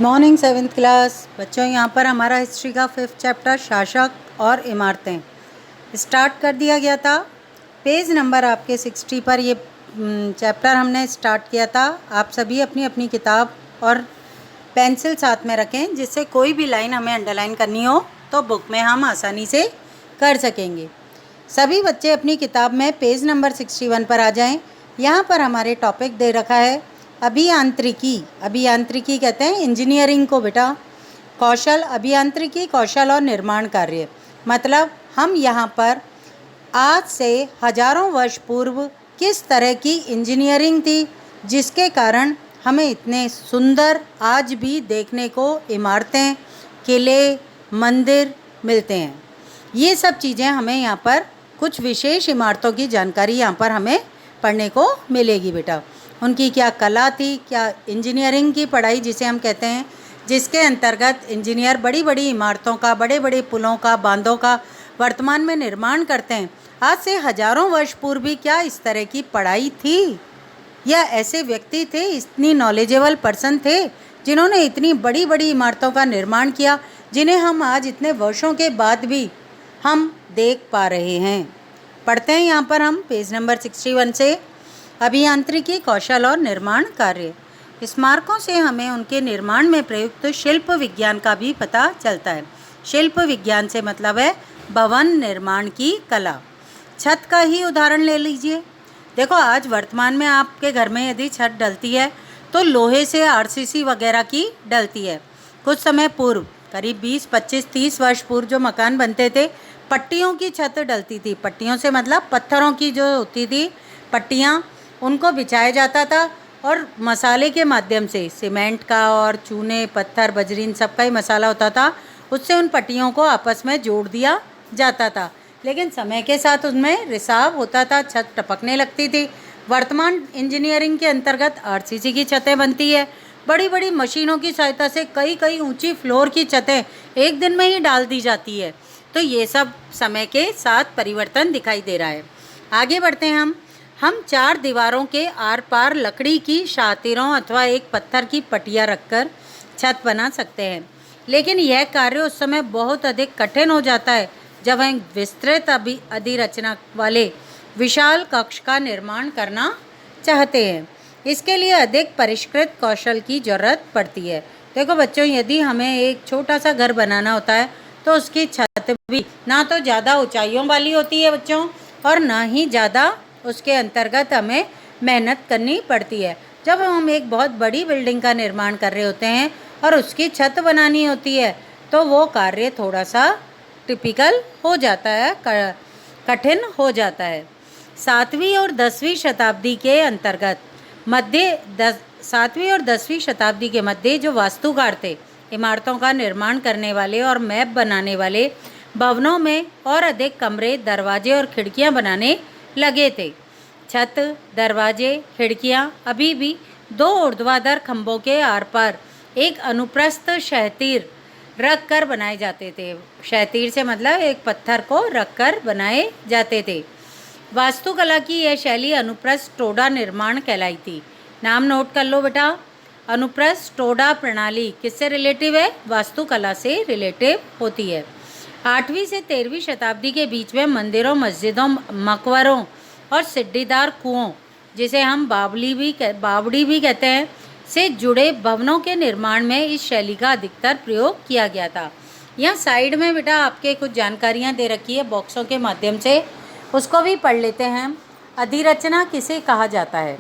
Morning 7th class बच्चों, यहाँ पर हमारा हिस्ट्री का 5th चैप्टर शासक और इमारतें स्टार्ट कर दिया गया था। पेज नंबर आपके 60 पर ये चैप्टर हमने स्टार्ट किया था। आप सभी अपनी अपनी किताब और पेंसिल साथ में रखें, जिससे कोई भी लाइन हमें अंडरलाइन करनी हो तो बुक में हम आसानी से कर सकेंगे। सभी बच्चे अपनी किताब में पेज नंबर 61 पर आ जाएं। यहाँ पर हमारे टॉपिक दे रखा है अभियांत्रिकी। अभियांत्रिकी कहते हैं इंजीनियरिंग को बेटा। कौशल, अभियांत्रिकी कौशल और निर्माण कार्य, मतलब हम यहाँ पर आज से हजारों वर्ष पूर्व किस तरह की इंजीनियरिंग थी, जिसके कारण हमें इतने सुंदर आज भी देखने को इमारतें, किले, मंदिर मिलते हैं। ये सब चीज़ें हमें यहाँ पर कुछ विशेष इमारतों की जानकारी यहाँ पर हमें पढ़ने को मिलेगी बेटा। उनकी क्या कला थी, क्या इंजीनियरिंग की पढ़ाई जिसे हम कहते हैं, जिसके अंतर्गत इंजीनियर बड़ी बड़ी इमारतों का, बड़े बड़े पुलों का, बांधों का वर्तमान में निर्माण करते हैं। आज से हजारों वर्ष पूर्व भी क्या इस तरह की पढ़ाई थी, या ऐसे व्यक्ति थे, इतनी नॉलेजेबल पर्सन थे जिन्होंने इतनी बड़ी बड़ी इमारतों का निर्माण किया, जिन्हें हम आज इतने वर्षों के बाद भी हम देख पा रहे हैं। पढ़ते हैं यहाँ पर हम पेज नंबर 61 से अभियांत्रिकी कौशल और निर्माण कार्य। स्मारकों से हमें उनके निर्माण में प्रयुक्त शिल्प विज्ञान का भी पता चलता है। शिल्प विज्ञान से मतलब है भवन निर्माण की कला। छत का ही उदाहरण ले लीजिए। देखो, आज वर्तमान में आपके घर में यदि छत डलती है तो लोहे से आरसीसी वगैरह की डलती है। कुछ समय पूर्व, करीब 20, 25, 30 वर्ष पूर्व जो मकान बनते थे, पट्टियों की छत डलती थी। पट्टियों से मतलब पत्थरों की जो होती थी पट्टियाँ, उनको बिछाया जाता था और मसाले के माध्यम से, सीमेंट का और चूने, पत्थर, बजरी, इन सब का ही मसाला होता था, उससे उन पट्टियों को आपस में जोड़ दिया जाता था। लेकिन समय के साथ उनमें रिसाव होता था, छत टपकने लगती थी। वर्तमान इंजीनियरिंग के अंतर्गत आरसीसी की छतें बनती है। बड़ी बड़ी मशीनों की सहायता से कई कई ऊंची फ्लोर की छतें एक दिन में ही डाल दी जाती है। तो ये सब समय के साथ परिवर्तन दिखाई दे रहा है। आगे बढ़ते हैं हम 4 दीवारों के आर पार लकड़ी की शातिरों अथवा एक पत्थर की पटिया रखकर छत बना सकते हैं। लेकिन यह कार्य उस समय बहुत अधिक कठिन हो जाता है जब हम विस्तृत अधिरचना वाले विशाल कक्ष का निर्माण करना चाहते हैं। इसके लिए अधिक परिष्कृत कौशल की ज़रूरत पड़ती है। देखो बच्चों, यदि हमें एक छोटा सा घर बनाना होता है तो उसकी छत भी ना तो ज़्यादा ऊंचाइयों वाली होती है बच्चों, और ना ही ज़्यादा उसके अंतर्गत हमें मेहनत करनी पड़ती है। जब हम एक बहुत बड़ी बिल्डिंग का निर्माण कर रहे होते हैं और उसकी छत बनानी होती है तो वो कार्य थोड़ा सा टिपिकल हो जाता है, कठिन हो जाता है। 7वीं और 10वीं शताब्दी के अंतर्गत 7वीं और 10वीं शताब्दी के मध्य जो वास्तुकार थे, इमारतों का निर्माण करने वाले और मैप बनाने वाले, भवनों में और अधिक कमरे, दरवाजे और खिड़कियां बनाने लगे थे। छत, दरवाजे, खिड़कियां अभी भी 2 ऊर्ध्वाधर खंभों के आर पार एक अनुप्रस्थ क्षैतिज रख कर बनाए जाते थे। क्षैतिज से मतलब एक पत्थर को रख कर बनाए जाते थे। वास्तुकला की यह शैली अनुप्रस्थ टोडा निर्माण कहलाई थी। नाम नोट कर लो बेटा। अनुप्रस्थ टोडा प्रणाली किससे रिलेटिव है? वास्तुकला से रिलेटिव होती है। 8वीं से 13वीं शताब्दी के बीच में मंदिरों, मस्जिदों, मकबरों और सिड्डीदार कुओं, जिसे हम बावड़ी भी कहते हैं, से जुड़े भवनों के निर्माण में इस शैली का अधिकतर प्रयोग किया गया था। यहाँ साइड में बेटा आपके कुछ जानकारियाँ दे रखी है बॉक्सों के माध्यम से, उसको भी पढ़ लेते हैं। अधिरचना किसे कहा जाता है?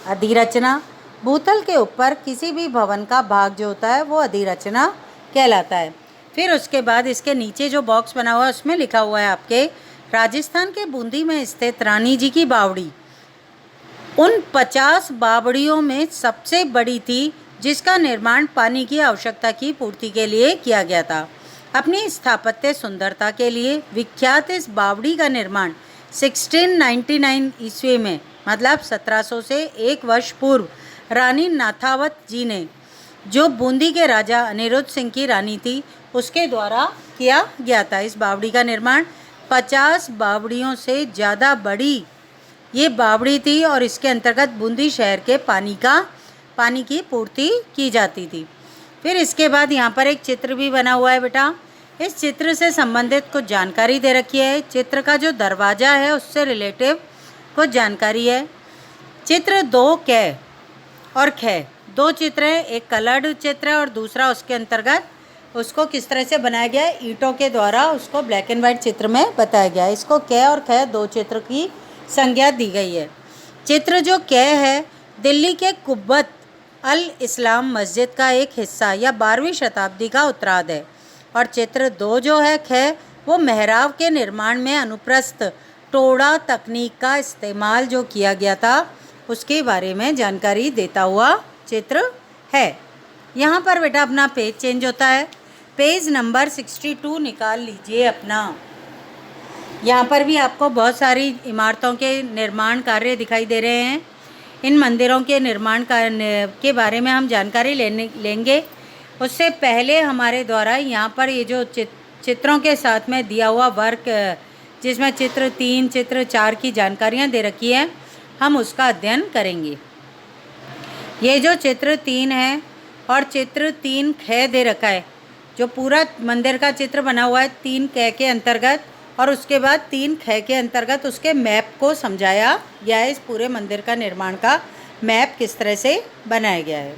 अधिरचना भूतल के ऊपर किसी भी भवन का भाग जो होता है वो अधिरचना कहलाता है। फिर उसके बाद इसके नीचे जो बॉक्स बना हुआ है उसमें लिखा हुआ है आपके, राजस्थान के बूंदी में स्थित रानी जी की बावड़ी उन 50 बावड़ियों में सबसे बड़ी थी, जिसका निर्माण पानी की आवश्यकता की पूर्ति के लिए किया गया था। अपनी स्थापत्य सुंदरता के लिए विख्यात इस बावड़ी का निर्माण 1699 ईस्वी में, मतलब 1700 से 1 वर्ष पूर्व, रानी नाथावत जी ने, जो बूंदी के राजा अनिरुद्ध सिंह की रानी थी, उसके द्वारा किया गया था। इस बावड़ी का निर्माण 50 बावड़ियों से ज़्यादा बड़ी ये बावड़ी थी और इसके अंतर्गत बूंदी शहर के पानी की पूर्ति की जाती थी। फिर इसके बाद यहाँ पर एक चित्र भी बना हुआ है बेटा। इस चित्र से संबंधित कुछ जानकारी दे रखी है। चित्र का जो दरवाज़ा है उससे रिलेटिव कुछ जानकारी है। चित्र 2 कै और खै, 2 चित्र हैं, एक कलर्ड चित्र है और दूसरा उसके अंतर्गत उसको किस तरह से बनाया गया है, ईंटों के द्वारा उसको ब्लैक एंड वाइट चित्र में बताया गया है। इसको कै और खै 2 चित्र की संज्ञा दी गई है। चित्र जो कै है दिल्ली के कुब्बत अल इस्लाम मस्जिद का एक हिस्सा या 12वीं शताब्दी का उत्तरार्ध है। और चित्र 2 जो है खै, वो मेहराब के निर्माण में अनुप्रस्थ टोड़ा तकनीक का इस्तेमाल जो किया गया था उसके बारे में जानकारी देता हुआ चित्र है। यहाँ पर बेटा अपना पेज चेंज होता है। पेज नंबर 62 निकाल लीजिए अपना। यहाँ पर भी आपको बहुत सारी इमारतों के निर्माण कार्य दिखाई दे रहे हैं। इन मंदिरों के निर्माण के बारे में हम जानकारी लेंगे। उससे पहले हमारे द्वारा यहाँ पर ये जो चित्रों के साथ में दिया हुआ वर्क, जिसमें चित्र 3, चित्र 4 की जानकारियाँ दे रखी है, हम उसका अध्ययन करेंगे। ये जो चित्र 3 है और चित्र 3 खै दे रखा है, जो पूरा मंदिर का चित्र बना हुआ है 3 कै के अंतर्गत और उसके बाद 3 खै के अंतर्गत उसके मैप को समझाया गया है। इस पूरे मंदिर का निर्माण का मैप किस तरह से बनाया गया है।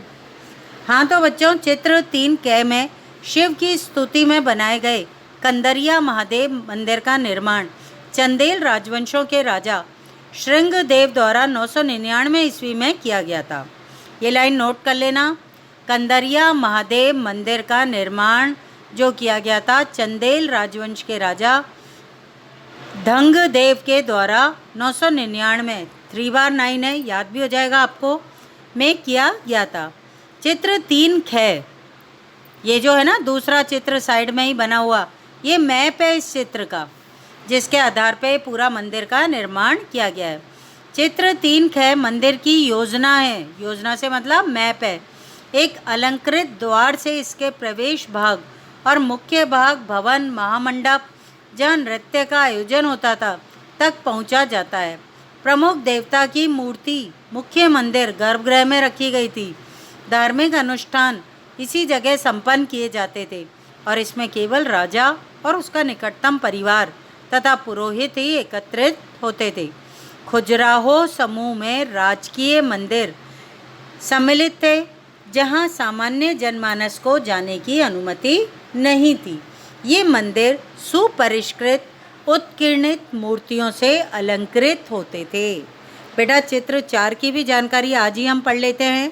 हाँ तो बच्चों, चित्र 3 कै में शिव की स्तुति में बनाए गए कंदरिया महादेव मंदिर का निर्माण चंदेल राजवंशों के राजा श्रृंगदेव द्वारा 999 ईस्वी में किया गया था। ये लाइन नोट कर लेना। कंदरिया महादेव मंदिर का निर्माण जो किया गया था चंदेल राजवंश के राजा धंगदेव के द्वारा 999, 3 बार 9 है, याद भी हो जाएगा आपको, में किया गया था। चित्र 3 खै, ये जो है ना दूसरा चित्र साइड में ही बना हुआ, ये मैप है इस चित्र का, जिसके आधार पे पूरा मंदिर का निर्माण किया गया है। चित्र 3 खै मंदिर की योजना है। योजना से मतलब मैप है। एक अलंकृत द्वार से इसके प्रवेश भाग और मुख्य भाग भवन महामंडप जहाँ नृत्य का आयोजन होता था तक पहुँचा जाता है। प्रमुख देवता की मूर्ति मुख्य मंदिर गर्भगृह में रखी गई थी। धार्मिक अनुष्ठान इसी जगह संपन्न किए जाते थे और इसमें केवल राजा और उसका निकटतम परिवार तथा पुरोहित ही एकत्रित होते थे। खजुराहो समूह में राजकीय मंदिर सम्मिलित थे जहां सामान्य जनमानस को जाने की अनुमति नहीं थी। ये मंदिर सुपरिष्कृत उत्कीर्णित मूर्तियों से अलंकृत होते थे। बेटा चित्र 4 की भी जानकारी आज ही हम पढ़ लेते हैं।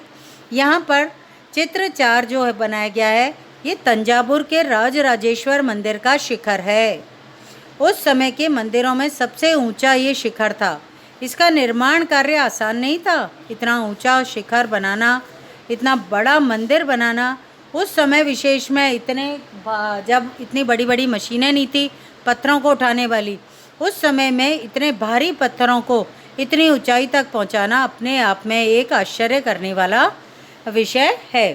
यहाँ पर चित्र 4 जो है बनाया गया है, ये तंजावुर के राजराजेश्वर मंदिर का शिखर है। उस समय के मंदिरों में सबसे ऊंचा ये शिखर था। इसका निर्माण कार्य आसान नहीं था। इतना ऊंचा शिखर बनाना, इतना बड़ा मंदिर बनाना, उस समय विशेष में जब इतनी बड़ी बड़ी मशीनें नहीं थी पत्थरों को उठाने वाली, उस समय में इतने भारी पत्थरों को इतनी ऊंचाई तक पहुंचाना अपने आप में एक आश्चर्य करने वाला विषय है,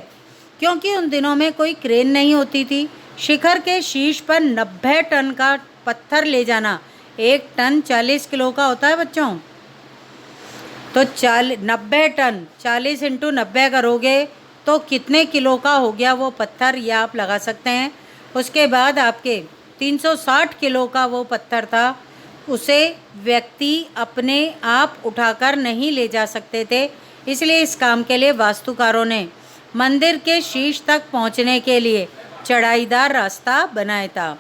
क्योंकि उन दिनों में कोई क्रेन नहीं होती थी। शिखर के शीर्ष पर 90 टन का पत्थर ले जाना, 1 टन 40 किलो का होता है बच्चों, तो 90 टन 40 × 90 करोगे तो कितने किलो का हो गया वो पत्थर, ये आप लगा सकते हैं। उसके बाद आपके 360 किलो का वो पत्थर था, उसे व्यक्ति अपने आप उठाकर नहीं ले जा सकते थे। इसलिए इस काम के लिए वास्तुकारों ने मंदिर के शीर्ष तक पहुंचने के लिए चढ़ाईदार रास्ता बनाया था।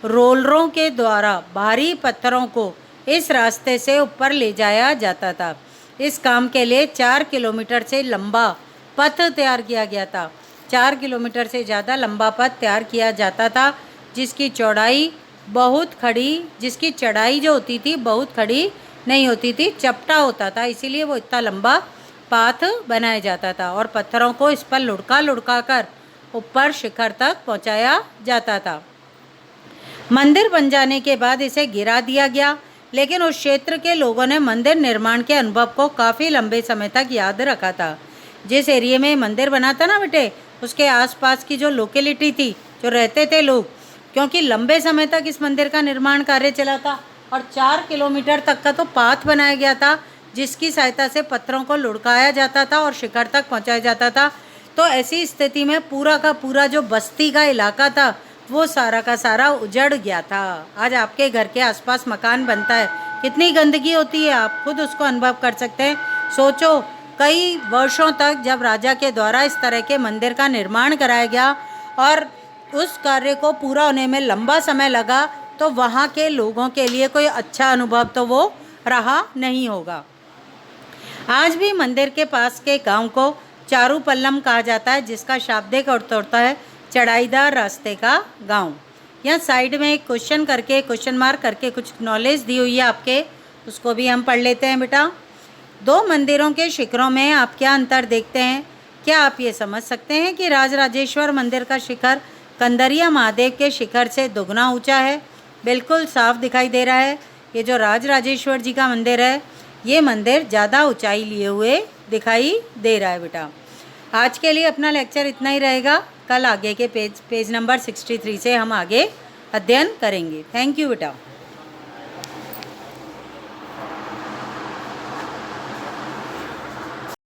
रोलरों के द्वारा भारी पत्थरों को इस रास्ते से ऊपर ले जाया जाता था। इस काम के लिए 4 किलोमीटर से लंबा पथ तैयार किया गया था। 4 किलोमीटर से ज़्यादा लंबा पथ तैयार किया जाता था, जिसकी चौड़ाई जिसकी चढ़ाई जो होती थी बहुत खड़ी नहीं होती थी, चपटा होता था, इसीलिए वो इतना लंबा पाथ बनाया जाता था और पत्थरों को इस पर लुढ़का कर ऊपर शिखर तक पहुंचाया जाता था। मंदिर बन जाने के बाद इसे गिरा दिया गया, लेकिन उस क्षेत्र के लोगों ने मंदिर निर्माण के अनुभव को काफ़ी लंबे समय तक याद रखा था। जिस एरिया में मंदिर बना था ना बेटे, उसके आसपास की जो लोकेलिटी थी, जो रहते थे लोग, क्योंकि लंबे समय तक इस मंदिर का निर्माण कार्य चला था और 4 किलोमीटर तक का तो पाथ बनाया गया था, जिसकी सहायता से पत्थरों को लुढ़काया जाता था और शिखर तक पहुंचाया जाता था। तो ऐसी स्थिति में पूरा का पूरा जो बस्ती का इलाका था वो सारा का सारा उजड़ गया था। आज आपके घर के आसपास मकान बनता है, कितनी गंदगी होती है, आप खुद उसको अनुभव कर सकते हैं। सोचो, कई वर्षों तक जब राजा के द्वारा इस तरह के मंदिर का निर्माण कराया गया और उस कार्य को पूरा होने में लंबा समय लगा, तो वहाँ के लोगों के लिए कोई अच्छा अनुभव तो वो रहा नहीं होगा। आज भी मंदिर के पास के गांव को चारूपल्लम कहा जाता है, जिसका शाब्दिक अर्थ होता है चढ़ाईदार रास्ते का गांव। यहाँ साइड में एक क्वेश्चन करके, क्वेश्चन मार्क करके कुछ नॉलेज दी हुई है आपके, उसको भी हम पढ़ लेते हैं बेटा। दो मंदिरों के शिखरों में आप क्या अंतर देखते हैं? क्या आप ये समझ सकते हैं कि राजराजेश्वर मंदिर का शिखर कंदरिया महादेव के शिखर से दुगना ऊंचा है? बिल्कुल साफ दिखाई दे रहा है। ये जो राजराजेश्वर जी का मंदिर है, ये मंदिर ज़्यादा ऊंचाई लिए हुए दिखाई दे रहा है बेटा। आज के लिए अपना लेक्चर इतना ही रहेगा। कल आगे के पेज नंबर 63 से हम आगे अध्ययन करेंगे। थैंक यू बेटा।